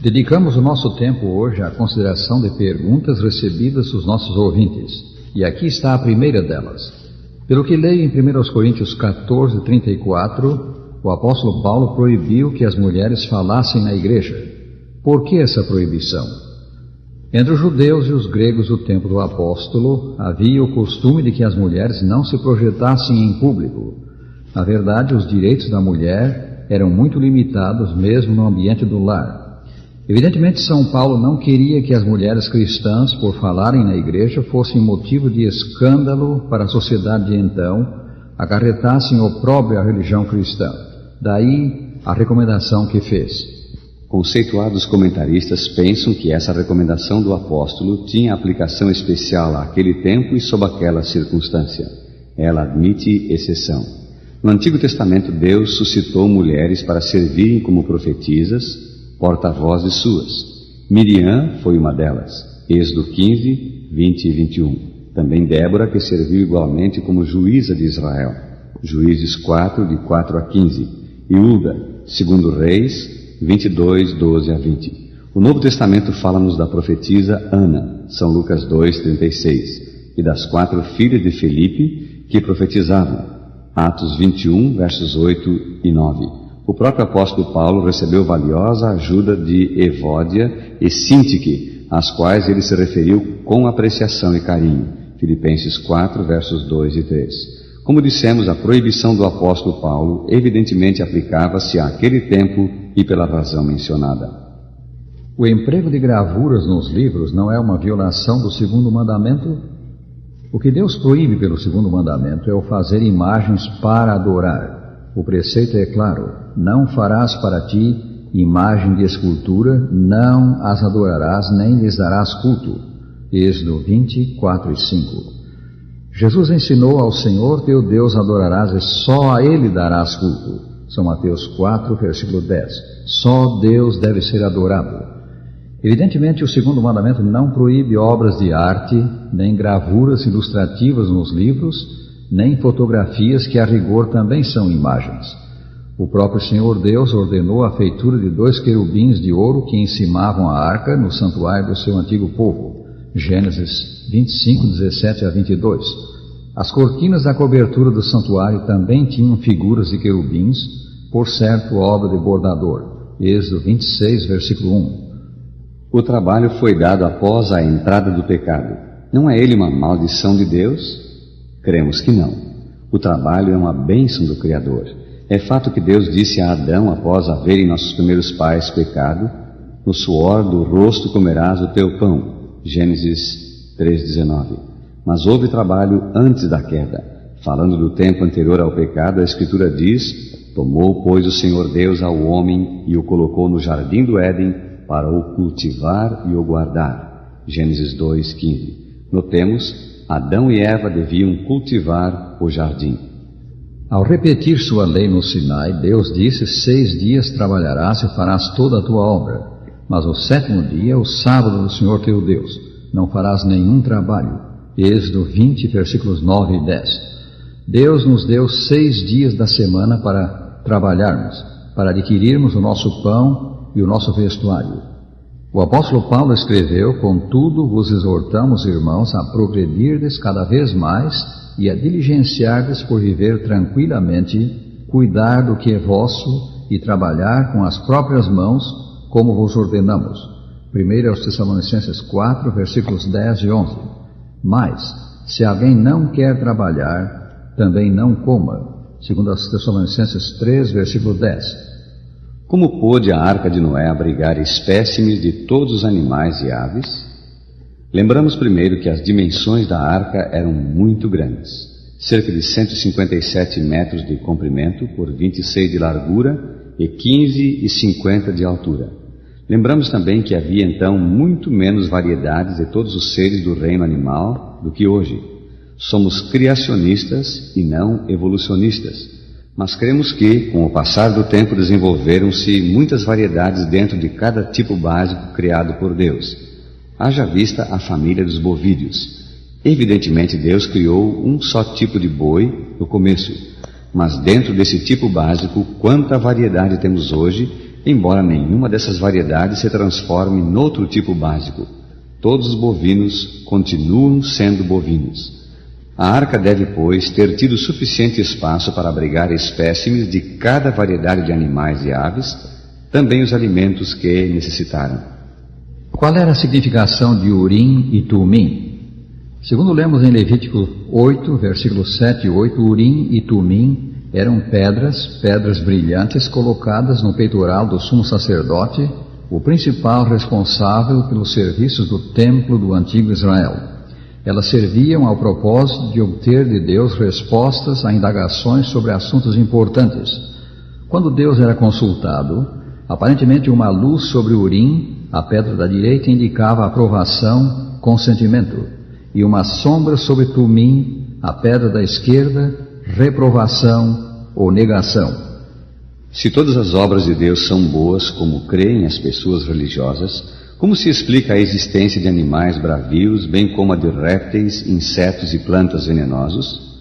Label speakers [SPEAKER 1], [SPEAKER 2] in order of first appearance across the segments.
[SPEAKER 1] Dedicamos o nosso tempo hoje à consideração de perguntas recebidas dos nossos ouvintes. E aqui está a primeira delas. Pelo que leio em 1 Coríntios 14, 34, o apóstolo Paulo proibiu que as mulheres falassem na igreja. Por que essa proibição? Entre os judeus e os gregos do tempo do apóstolo, havia o costume de que as mulheres não se projetassem em público. Na verdade, os direitos da mulher eram muito limitados mesmo no ambiente do lar. Evidentemente, São Paulo não queria que as mulheres cristãs, por falarem na igreja, fossem motivo de escândalo para a sociedade de então, acarretassem opróbrio à religião cristã. Daí a recomendação que fez.
[SPEAKER 2] Conceituados comentaristas pensam que essa recomendação do apóstolo tinha aplicação especial àquele tempo e sob aquela circunstância. Ela admite exceção. No Antigo Testamento, Deus suscitou mulheres para servirem como profetisas, porta-vozes suas. Miriam foi uma delas. Êxodo 15, 20 e 21. Também Débora, que serviu igualmente como juíza de Israel. Juízes 4, de 4 a 15. E Uda, segundo Reis 22, 12 a 20. O Novo Testamento fala-nos da profetisa Ana, São Lucas 2, 36, e das 4 filhas de Felipe que profetizavam, Atos 21, versos 8 e 9. O próprio apóstolo Paulo recebeu valiosa ajuda de Evódia e Sintique, às quais ele se referiu com apreciação e carinho, Filipenses 4, versos 2 e 3. Como dissemos, a proibição do apóstolo Paulo evidentemente aplicava-se àquele tempo e pela razão mencionada.
[SPEAKER 1] O emprego de gravuras nos livros não é uma violação do segundo mandamento? O que Deus proíbe pelo segundo mandamento é o fazer imagens para adorar. O preceito é claro: não farás para ti imagem de escultura, não as adorarás, nem lhes darás culto. Êxodo 20, 4 e 5. Jesus ensinou: ao Senhor teu Deus adorarás e só a Ele darás culto. São Mateus 4, versículo 10. Só Deus deve ser adorado. Evidentemente, o segundo mandamento não proíbe obras de arte, nem gravuras ilustrativas nos livros, nem fotografias que a rigor também são imagens. O próprio Senhor Deus ordenou a feitura de 2 querubins de ouro que encimavam a arca no santuário do seu antigo povo. Gênesis 25, 17 a 22. As cortinas da cobertura do santuário também tinham figuras de querubins, por certo obra de bordador. Êxodo 26, versículo 1.
[SPEAKER 2] O trabalho foi dado após a entrada do pecado. Não é ele uma maldição de Deus? Cremos que não. O trabalho é uma bênção do Criador. É fato que Deus disse a Adão, após haverem nossos primeiros pais pecado: no suor do rosto comerás o teu pão. Gênesis 3,19. Mas houve trabalho antes da queda. Falando do tempo anterior ao pecado, a Escritura diz: tomou, pois, o Senhor Deus ao homem e o colocou no jardim do Éden para o cultivar e o guardar. Gênesis 2,15. Notemos, Adão e Eva deviam cultivar o jardim.
[SPEAKER 1] Ao repetir sua lei no Sinai, Deus disse: 6 dias trabalharás e farás toda a tua obra, mas o 7º dia é o sábado do Senhor teu Deus. Não farás nenhum trabalho. Êxodo 20, versículos 9 e 10. Deus nos deu 6 dias da semana para trabalharmos, para adquirirmos o nosso pão e o nosso vestuário. O apóstolo Paulo escreveu: contudo vos exortamos, irmãos, a progredirdes cada vez mais e a diligenciardes por viver tranquilamente, cuidar do que é vosso e trabalhar com as próprias mãos, como vos ordenamos. 1 aos Tessalonicenses 4, versículos 10 e 11. Mas, se alguém não quer trabalhar, também não coma. 2 Tessalonicenses 3, versículo 10.
[SPEAKER 2] Como pôde a arca de Noé abrigar espécimes de todos os animais e aves? Lembramos primeiro que as dimensões da arca eram muito grandes, cerca de 157 metros de comprimento por 26 de largura e 15,50 de altura. Lembramos também que havia então muito menos variedades de todos os seres do reino animal do que hoje. Somos criacionistas e não evolucionistas. Mas cremos que, com o passar do tempo, desenvolveram-se muitas variedades dentro de cada tipo básico criado por Deus. Haja vista a família dos bovídeos. Evidentemente, Deus criou um só tipo de boi no começo, mas dentro desse tipo básico, quanta variedade temos hoje embora nenhuma dessas variedades se transforme noutro tipo básico. Todos os bovinos continuam sendo bovinos. A arca deve, pois, ter tido suficiente espaço para abrigar espécimes de cada variedade de animais e aves, também os alimentos que necessitaram.
[SPEAKER 1] Qual era a significação de Urim e Tumim? Segundo lemos em Levítico 8, versículos 7 e 8, Urim e Tumim eram pedras brilhantes colocadas no peitoral do sumo sacerdote, o principal responsável pelos serviços do templo do antigo Israel. Elas serviam ao propósito de obter de Deus respostas a indagações sobre assuntos importantes. Quando Deus era consultado, aparentemente uma luz sobre Urim, a pedra da direita, indicava aprovação, consentimento, e uma sombra sobre Tumim, a pedra da esquerda, reprovação ou negação.
[SPEAKER 2] Se todas as obras de Deus são boas, como creem as pessoas religiosas, como se explica a existência de animais bravios, bem como a de répteis, insetos e plantas venenosos?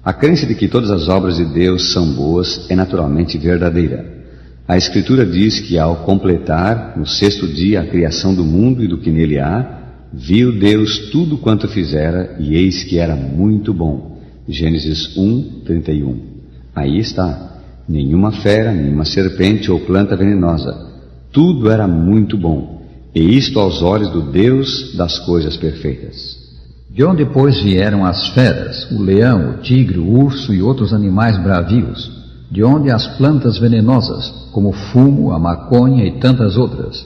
[SPEAKER 2] A crença de que todas as obras de Deus são boas é naturalmente verdadeira. A Escritura diz que ao completar, no 6º dia, a criação do mundo e do que nele há, viu Deus tudo quanto fizera, e eis que era muito bom. Gênesis 1, 31. Aí está. Nenhuma fera, nenhuma serpente ou planta venenosa. Tudo era muito bom. E isto aos olhos do Deus das coisas perfeitas.
[SPEAKER 1] De onde, pois, vieram as feras, o leão, o tigre, o urso e outros animais bravios? De onde as plantas venenosas, como o fumo, a maconha e tantas outras?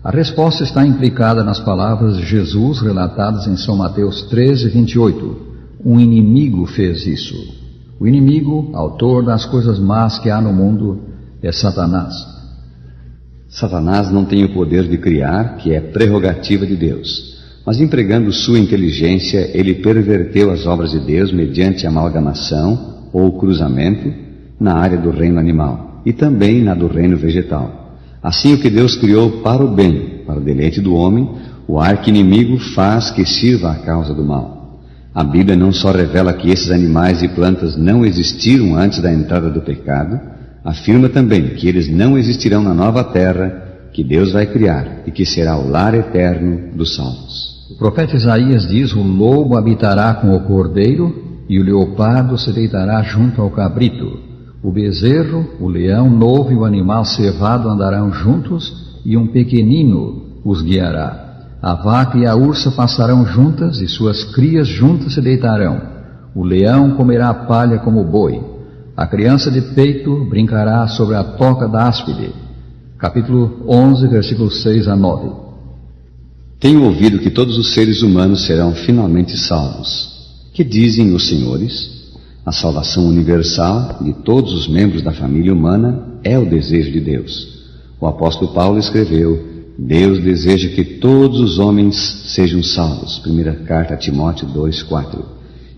[SPEAKER 1] A resposta está implicada nas palavras de Jesus relatadas em São Mateus 13, 28. Um inimigo fez isso. O inimigo, autor das coisas más que há no mundo, é Satanás.
[SPEAKER 2] Satanás não tem o poder de criar, que é prerrogativa de Deus. Mas empregando sua inteligência, ele perverteu as obras de Deus mediante amalgamação ou cruzamento na área do reino animal e também na do reino vegetal. Assim, o que Deus criou para o bem, para o deleite do homem, o arqui-inimigo faz que sirva à causa do mal. A Bíblia não só revela que esses animais e plantas não existiram antes da entrada do pecado, afirma também que eles não existirão na nova terra que Deus vai criar e que será o lar eterno dos salvos.
[SPEAKER 1] O profeta Isaías diz: o lobo habitará com o cordeiro e o leopardo se deitará junto ao cabrito. O bezerro, o leão novo e o animal cevado andarão juntos e um pequenino os guiará. A vaca e a ursa passarão juntas e suas crias juntas se deitarão. O leão comerá palha como boi. A criança de peito brincará sobre a toca da áspide. Capítulo 11, versículos 6 a 9.
[SPEAKER 2] Tenho ouvido que todos os seres humanos serão finalmente salvos. Que dizem os senhores? A salvação universal de todos os membros da família humana é o desejo de Deus. O apóstolo Paulo escreveu: Deus deseja que todos os homens sejam salvos. Primeira carta a Timóteo 2:4.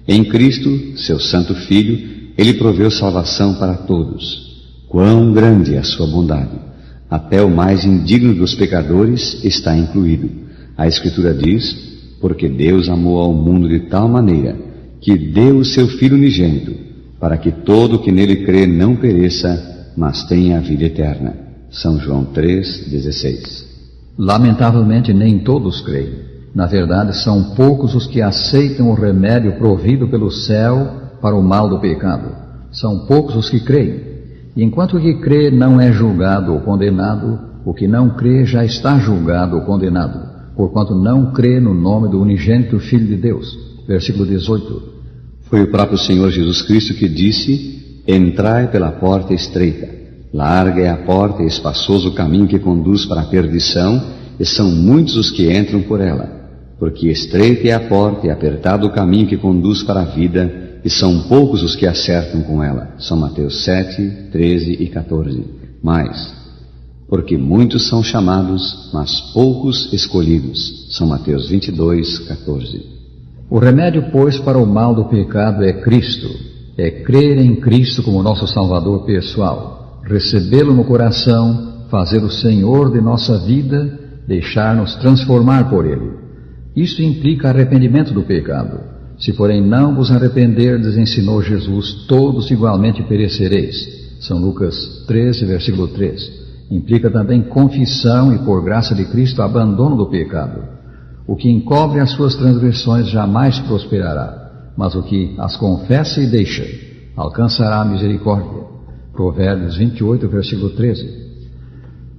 [SPEAKER 2] Em Cristo, seu santo Filho, Ele proveu salvação para todos. Quão grande é a sua bondade! Até o mais indigno dos pecadores está incluído. A Escritura diz: porque Deus amou ao mundo de tal maneira que deu o seu Filho unigênito, para que todo o que nele crê não pereça, mas tenha a vida eterna. São João 3:16.
[SPEAKER 1] Lamentavelmente, nem todos creem. Na verdade, são poucos os que aceitam o remédio provido pelo céu para o mal do pecado. São poucos os que creem. E enquanto o que crê não é julgado ou condenado, o que não crê já está julgado ou condenado, porquanto não crê no nome do unigênito Filho de Deus. Versículo 18.
[SPEAKER 2] Foi o próprio Senhor Jesus Cristo que disse: entrai pela porta estreita. Larga é a porta e espaçoso o caminho que conduz para a perdição, e são muitos os que entram por ela. Porque estreita é a porta e apertado o caminho que conduz para a vida, e são poucos os que acertam com ela. São Mateus 7, 13 e 14. Mas, porque muitos são chamados, mas poucos escolhidos. São Mateus 22, 14.
[SPEAKER 1] O remédio, pois, para o mal do pecado é Cristo. É crer em Cristo como nosso Salvador pessoal, recebê-lo no coração, fazer o Senhor de nossa vida, deixar-nos transformar por Ele. Isto implica arrependimento do pecado. Se, porém, não vos arrependerdes, ensinou Jesus, todos igualmente perecereis. São Lucas 13, versículo 3. Implica também confissão e, por graça de Cristo, abandono do pecado. O que encobre as suas transgressões jamais prosperará, mas o que as confessa e deixa alcançará a misericórdia. Provérbios 28, versículo 13.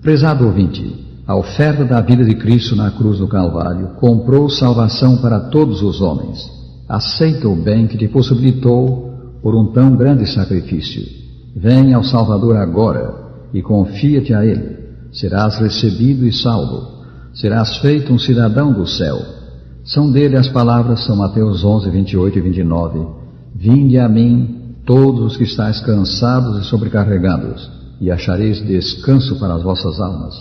[SPEAKER 1] Prezado ouvinte, a oferta da vida de Cristo na cruz do Calvário comprou salvação para todos os homens. Aceita o bem que te possibilitou por um tão grande sacrifício. Vem ao Salvador agora e confia-te a Ele. Serás recebido e salvo. Serás feito um cidadão do céu. São dele as palavras São Mateus 11, 28 e 29. Vinde a mim, todos os que estáis cansados e sobrecarregados, e achareis descanso para as vossas almas.